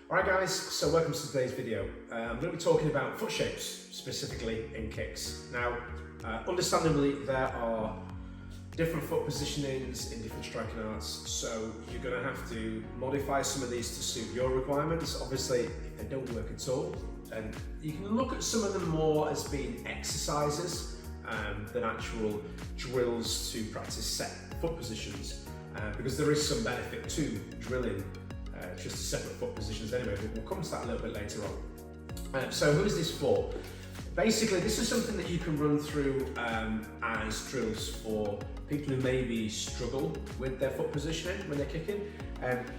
Alright guys, so welcome to today's video. I'm going to be talking about foot shapes, specifically in kicks. Now, understandably there are different foot positionings in different striking arts, so you're going to have to modify some of these to suit your requirements. Obviously, if they don't work at all, then you can look at some of them more as being exercises than actual drills to practice set foot positions, because there is some benefit to drilling just separate foot positions anyway, but we'll come to that a little bit later on. So who is this for? Basically, this is something that you can run through as drills for people who maybe struggle with their foot positioning when they're kicking.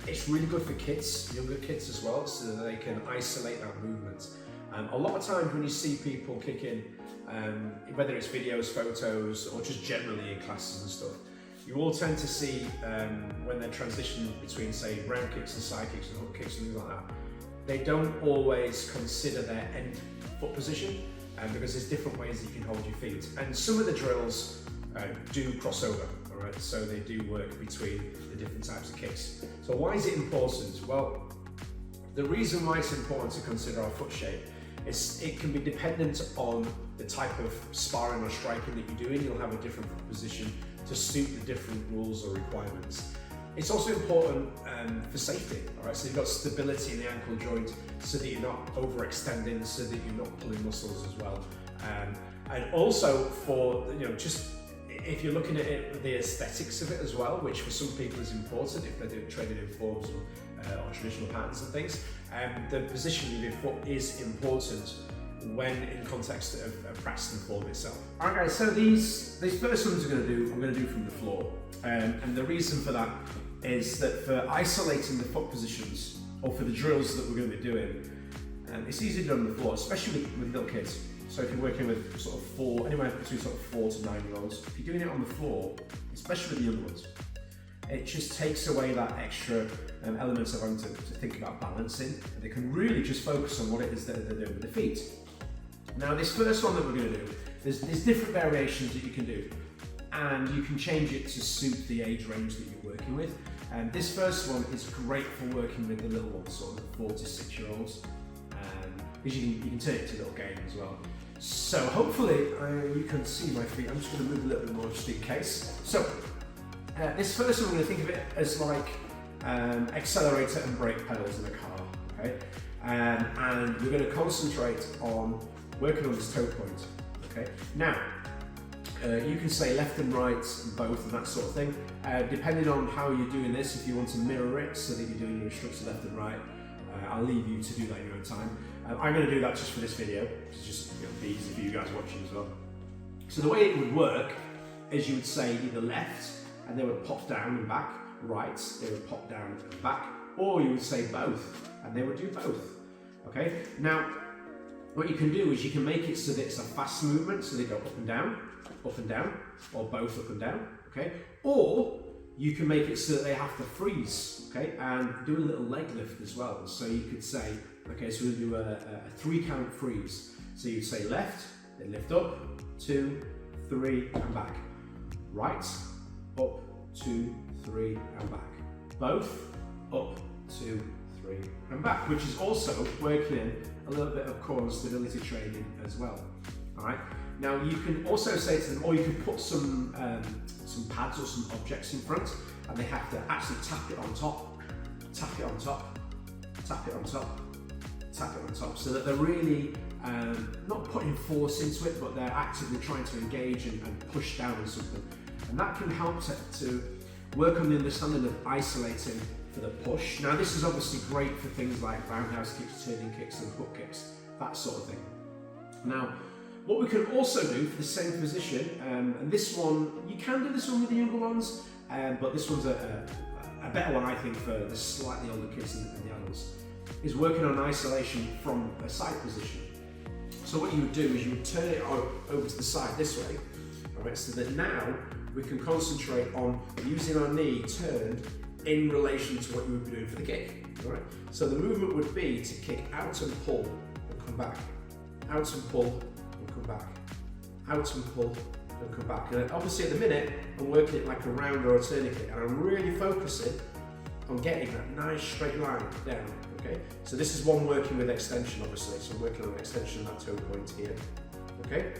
It's really good for kids, younger kids as well, so that they can isolate that movement. A lot of times when you see people kicking, whether it's videos, photos, or just generally in classes and stuff, you all tend to see when they're transitioning between, say, round kicks and side kicks and hook kicks and things like that, they don't always consider their end foot position because there's different ways that you can hold your feet. And some of the drills do cross over, all right? So they do work between the different types of kicks. So why is it important? Well, the reason why it's important to consider our foot shape is it can be dependent on the type of sparring or striking that you're doing. You'll have a different foot position to suit the different rules or requirements. It's also important for safety, all right? So you've got stability in the ankle joint so that you're not overextending, so that you're not pulling muscles as well. And also for, just if you're looking at it, the aesthetics of it as well, which for some people is important if they're doing training in forms or traditional patterns and things. The position of your foot is important when in context of practicing the form itself. Alright guys, so these first ones I'm going to do from the floor. And the reason for that is that for isolating the foot positions, or for the drills that we're going to be doing, it's easy to do on the floor, especially with little kids. So if you're working with sort of anywhere between sort of 4 to 9-year-olds, if you're doing it on the floor, especially with the younger ones, it just takes away that extra elements of having to think about balancing, and they can really just focus on what it is that they're doing with their feet. Now this first one that we're going to do, there's different variations that you can do, and you can change it to suit the age range that you're working with. And this first one is great for working with the little ones, sort of 4 to 6-year-olds, because you can turn it to a little game as well. So hopefully you can see my feet. I'm just going to move a little bit more just in case. So this first one, we're going to think of it as like accelerator and brake pedals in a car, okay? And we're going to concentrate on working on this toe point, okay? Now, you can say left and right, both, and that sort of thing. Depending on how you're doing this, if you want to mirror it so that you're doing your instructions left and right, I'll leave you to do that in your own time. I'm going to do that just for this video, it's just be easy for you guys watching as well. So the way it would work is you would say either left, and they would pop down and back, right, they would pop down and back, or you would say both, and they would do both, okay? Now, what you can do is you can make it so that it's a fast movement, so they go up and down, or both up and down, okay? Or you can make it so that they have to freeze, okay? And do a little leg lift as well. So you could say, okay, so we'll do a 3-count freeze. So you'd say left, then lift up, 2, 3, and back. Right, up, 2, 3, and back. Both, up, 2, 3, and back, which is also working in a little bit of core and stability training as well. All right. Now you can also say to them, or you can put some pads or some objects in front, and they have to actually tap it on top, tap it on top, tap it on top, tap it on top, so that they're really not putting force into it, but they're actively trying to engage and push down on something. And that can help to work on the understanding of isolating for the push. Now this is obviously great for things like roundhouse kicks, turning kicks and hook kicks, that sort of thing. Now, what we can also do for the same position, and this one, you can do this one with the younger ones, but this one's a better one I think for the slightly older kids and the adults, is working on isolation from a side position. So what you would do is you would turn it over to the side this way, all right, so that now we can concentrate on using our knee turned in relation to what you would be doing for the kick, all right? So the movement would be to kick out and pull and come back, out and pull and come back, out and pull and come back. And obviously at the minute, I'm working it like a round or a tourniquet, and I'm really focusing on getting that nice straight line down, okay? So this is one working with extension, obviously, so I'm working on an extension of that toe point here, okay?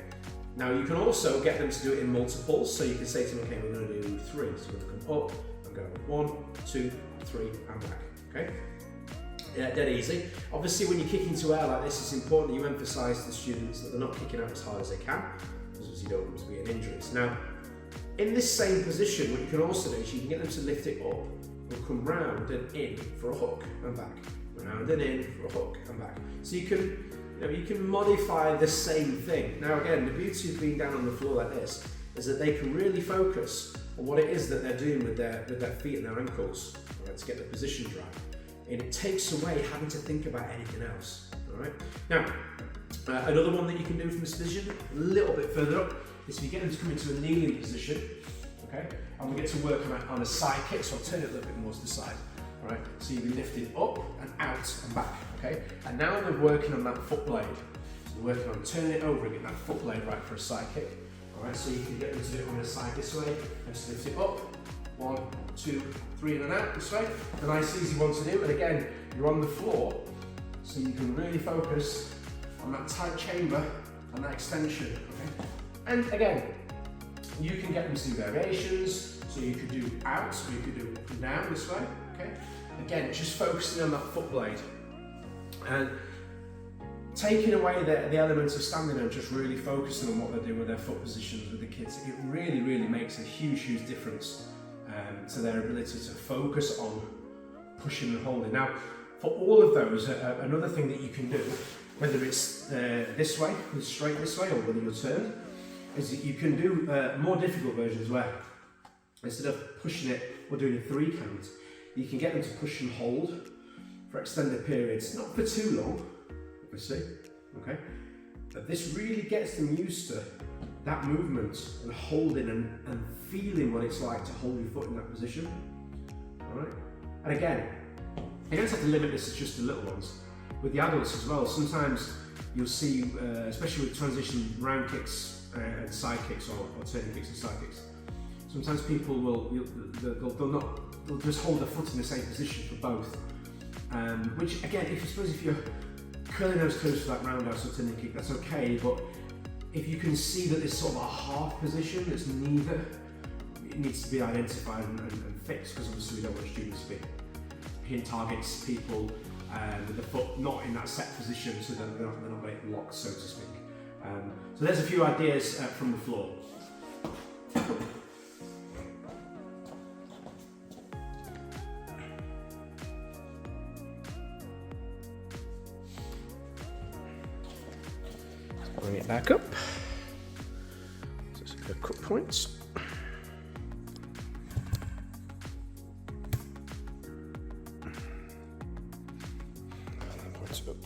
Now you can also get them to do it in multiples, so you can say to them, okay, we're going to do 3, so we're going to come up, I'm going to 1, 2, 3, and back, okay? Yeah, dead easy. Obviously, when you're kicking to air like this, it's important that you emphasise to the students that they're not kicking out as hard as they can, because you don't want them to be in injuries. Now, in this same position, what you can also do is you can get them to lift it up and come round and in for a hook and back, round and in for a hook and back. So you can modify the same thing. Now again, the beauty of being down on the floor like this is that they can really focus on what it is that they're doing with their feet and their ankles, right, to get the positions right. And it takes away having to think about anything else. All right. Now, another one that you can do from this position, a little bit further up, is if you get them to come into a kneeling position, okay, and we get to work on a side kick, so I'll turn it a little bit more to the side. All right. So you'll be lifted up and out and back, okay. And now they're working on that foot blade. So they're working on turning it over and getting that foot blade right for a side kick. All right. So you can get them to do it on the side this way, and just lift it up. 1, 2, 3 in and out this way. A nice easy one to do, and again, you're on the floor, so you can really focus on that tight chamber and that extension, okay? And again, you can get them to do variations, so you could do out, or you could do up and down this way, okay? Again, just focusing on that foot blade. And taking away the elements of standing and just really focusing on what they're doing with their foot positions with the kids, it really, really makes a huge, huge difference to their ability to focus on pushing and holding. Now, for all of those, another thing that you can do, whether it's this way, straight this way, or whether you're turned, is that you can do more difficult versions where instead of pushing it or doing a 3 count, you can get them to push and hold for extended periods, not for too long, obviously, okay? But this really gets them used to that movement and holding and feeling what it's like to hold your foot in that position. All right. And again, you don't have to limit this to just the little ones. With the adults as well, sometimes you'll see, especially with transition round kicks and side kicks, or turning kicks and side kicks, sometimes people they'll just hold their foot in the same position for both. Which again, if you're curling those toes for that roundhouse or turning kick, that's okay, but if you can see that there's sort of a half position that's neither, it needs to be identified and fixed, because obviously we don't want students to be hitting targets, people with the foot not in that set position, so that they're not getting locked, so to speak. So there's a few ideas from the floor. Bring it back up. So the cut points. And points up.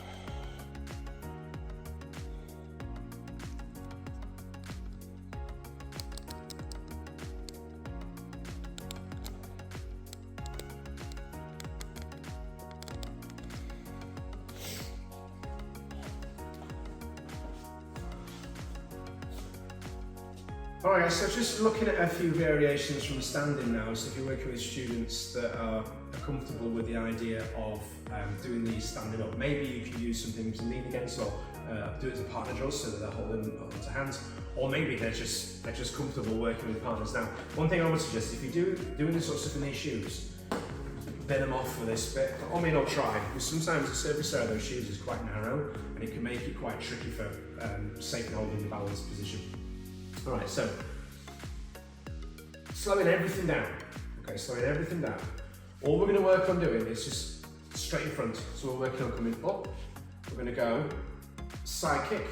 Alright, so just looking at a few variations from standing now. So if you're working with students that are comfortable with the idea of doing these standing up, maybe you can use some things to lean against, or do it as a partner drill so that they're holding onto hands, or maybe they're just comfortable working with partners. Now, one thing I would suggest, if you're doing this sort of stuff in these shoes, bin them off for this bit, or may not try, because sometimes the surface area of those shoes is quite narrow and it can make it quite tricky for safely holding the balanced position. Alright, so slowing everything down. Okay, slowing everything down. All we're going to work on doing is just straight in front. So we're working on coming up. We're going to go side kick,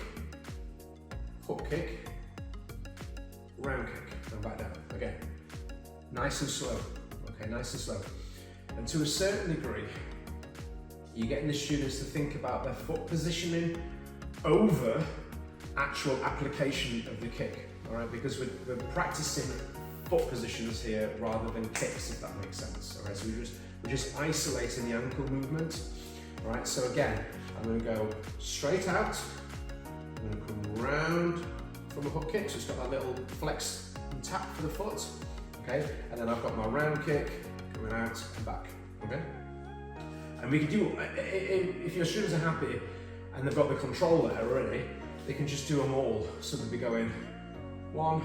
hook kick, round kick, and back down. Again, nice and slow. Okay, nice and slow. And to a certain degree, you're getting the students to think about their foot positioning over actual application of the kick. All right, because we're practicing foot positions here rather than kicks, if that makes sense. All right, so we're just isolating the ankle movement. All right, so again, I'm going to go straight out. I'm going to come round from a hook kick, so it's got that little flex and tap for the foot. Okay, and then I've got my round kick coming out and back. Okay, And we can do, if your students are happy and they've got the control there already, they can just do them all. So they'll be going 1,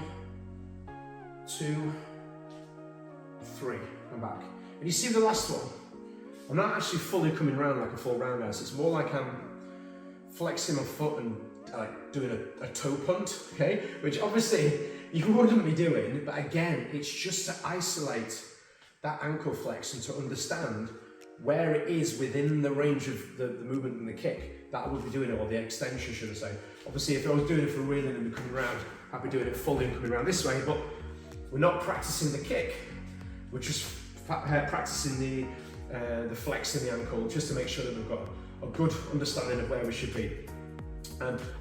2, 3, and back. And you see the last one, I'm not actually fully coming round like a full roundhouse. It's more like I'm flexing my foot and like doing a toe punt, okay? Which obviously you wouldn't be doing, but again, it's just to isolate that ankle flex and to understand where it is within the range of the movement and the kick that I would be doing it, or the extension, should I say. Obviously, if I was doing it for reeling and coming round, I'd be doing it fully and coming around this way, but we're not practicing the kick. We're just practicing the flex in the ankle, just to make sure that we've got a good understanding of where we should be.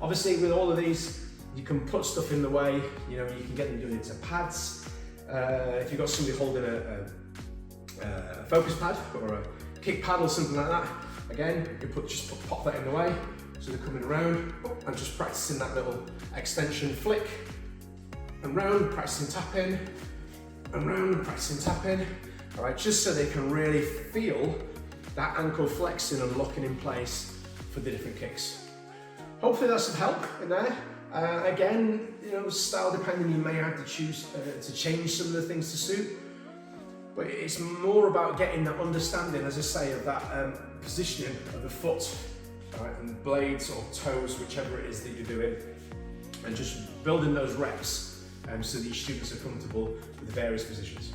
Obviously, with all of these, you can put stuff in the way. You know, you can get them doing it to pads. If you've got somebody holding a focus pad or a kick pad or something like that, again, you can pop that in the way, so they're coming around and just practicing that little extension flick and round, practicing tap in and round, practicing tap in. All right, just so they can really feel that ankle flexing and locking in place for the different kicks. Hopefully that's of help in there. Again, you know, style depending, you may have to choose to change some of the things to suit, but it's more about getting that understanding, as I say, of that positioning of the foot, right, and blades or toes, whichever it is that you're doing, and just building those reps so that your students are comfortable with the various positions.